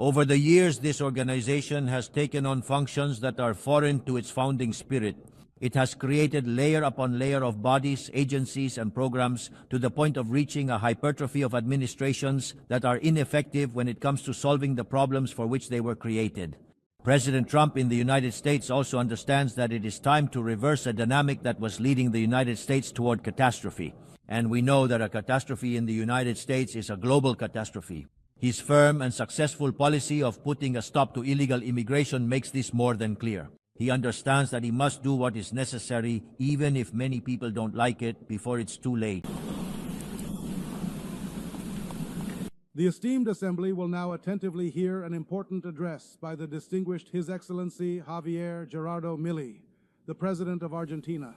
Over the years, this organization has taken on functions that are foreign to its founding spirit. It has created layer upon layer of bodies, agencies, and programs to the point of reaching a hypertrophy of administrations that are ineffective when it comes to solving the problems for which they were created. President Trump in the United States also understands that it is time to reverse a dynamic that was leading the United States toward catastrophe. And we know that a catastrophe in the United States is a global catastrophe. His firm and successful policy of putting a stop to illegal immigration makes this more than clear. He understands that he must do what is necessary, even if many people don't like it, before it's too late. The esteemed assembly will now attentively hear an important address by the distinguished His Excellency Javier Gerardo Milei, the President of Argentina.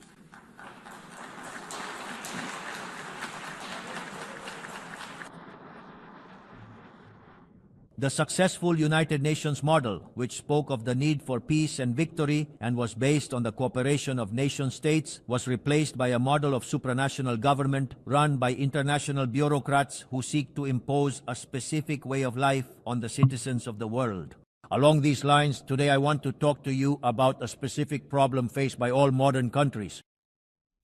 The successful United Nations model, which spoke of the need for peace and victory and was based on the cooperation of nation-states, was replaced by a model of supranational government run by international bureaucrats who seek to impose a specific way of life on the citizens of the world. Along these lines, today I want to talk to you about a specific problem faced by all modern countries.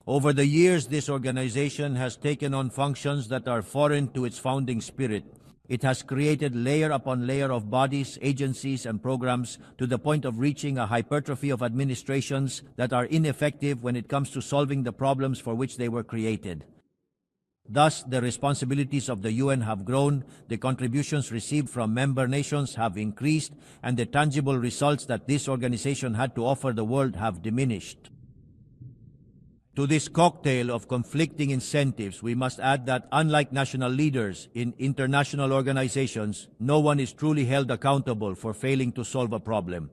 Over the years, this organization has taken on functions that are foreign to its founding spirit. It has created layer upon layer of bodies, agencies, and programs to the point of reaching a hypertrophy of administrations that are ineffective when it comes to solving the problems for which they were created. Thus, the responsibilities of the UN have grown, the contributions received from member nations have increased, and the tangible results that this organization had to offer the world have diminished. To this cocktail of conflicting incentives, we must add that unlike national leaders in international organizations, no one is truly held accountable for failing to solve a problem.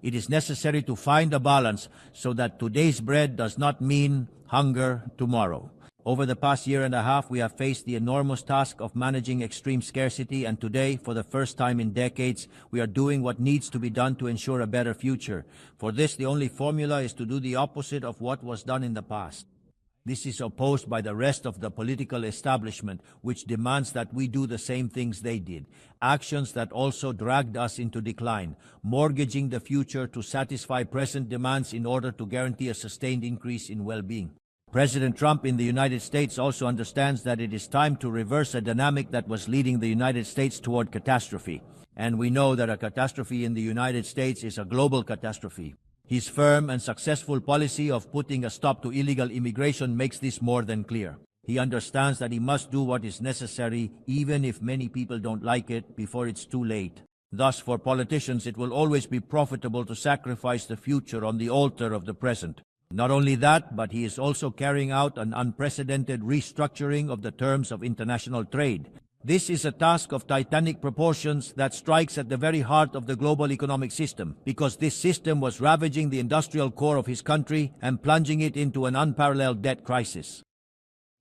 It is necessary to find a balance so that today's bread does not mean hunger tomorrow. Over the past year and a half, we have faced the enormous task of managing extreme scarcity, and today, for the first time in decades, we are doing what needs to be done to ensure a better future. For this, the only formula is to do the opposite of what was done in the past. This is opposed by the rest of the political establishment, which demands that we do the same things they did. Actions that also dragged us into decline, mortgaging the future to satisfy present demands in order to guarantee a sustained increase in well-being. President Trump in the United States also understands that it is time to reverse a dynamic that was leading the United States toward catastrophe. And we know that a catastrophe in the United States is a global catastrophe. His firm and successful policy of putting a stop to illegal immigration makes this more than clear. He understands that he must do what is necessary, even if many people don't like it, before it's too late. Thus, for politicians, it will always be profitable to sacrifice the future on the altar of the present. Not only that, but he is also carrying out an unprecedented restructuring of the terms of international trade. This is a task of titanic proportions that strikes at the very heart of the global economic system, because this system was ravaging the industrial core of his country and plunging it into an unparalleled debt crisis.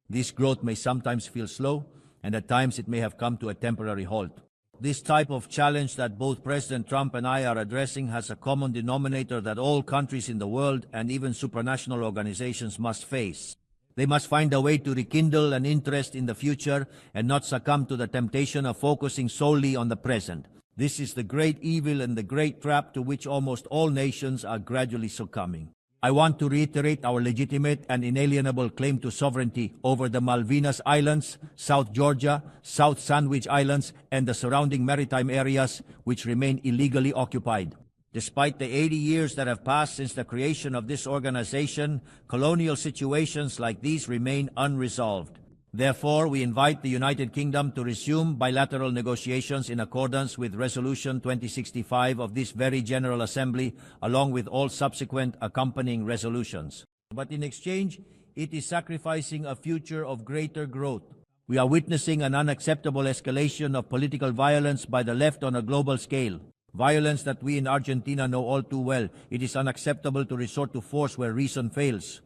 This growth may sometimes feel slow, and at times it may have come to a temporary halt. This type of challenge that both President Trump and I are addressing has a common denominator that all countries in the world and even supranational organizations must face. They must find a way to rekindle an interest in the future and not succumb to the temptation of focusing solely on the present. This is the great evil and the great trap to which almost all nations are gradually succumbing. I want to reiterate our legitimate and inalienable claim to sovereignty over the Malvinas Islands, South Georgia, South Sandwich Islands, and the surrounding maritime areas which remain illegally occupied. Despite the 80 years that have passed since the creation of this organization, colonial situations like these remain unresolved. Therefore, we invite the United Kingdom to resume bilateral negotiations in accordance with Resolution 2065 of this very General Assembly, along with all subsequent accompanying resolutions. But in exchange, it is sacrificing a future of greater growth. We are witnessing an unacceptable escalation of political violence by the left on a global scale. Violence that we in Argentina know all too well. It is unacceptable to resort to force where reason fails.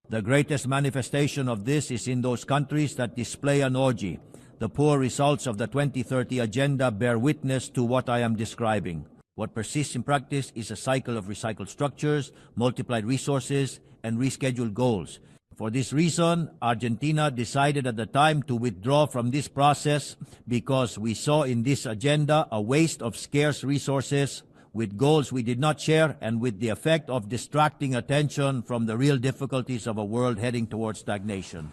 The greatest manifestation of this is in those countries that display an orgy. The poor results of the 2030 agenda bear witness to what I am describing. What persists in practice is a cycle of recycled structures, multiplied resources, and rescheduled goals. For this reason, Argentina decided at the time to withdraw from this process because we saw in this agenda a waste of scarce resources with goals we did not share and with the effect of distracting attention from the real difficulties of a world heading towards stagnation.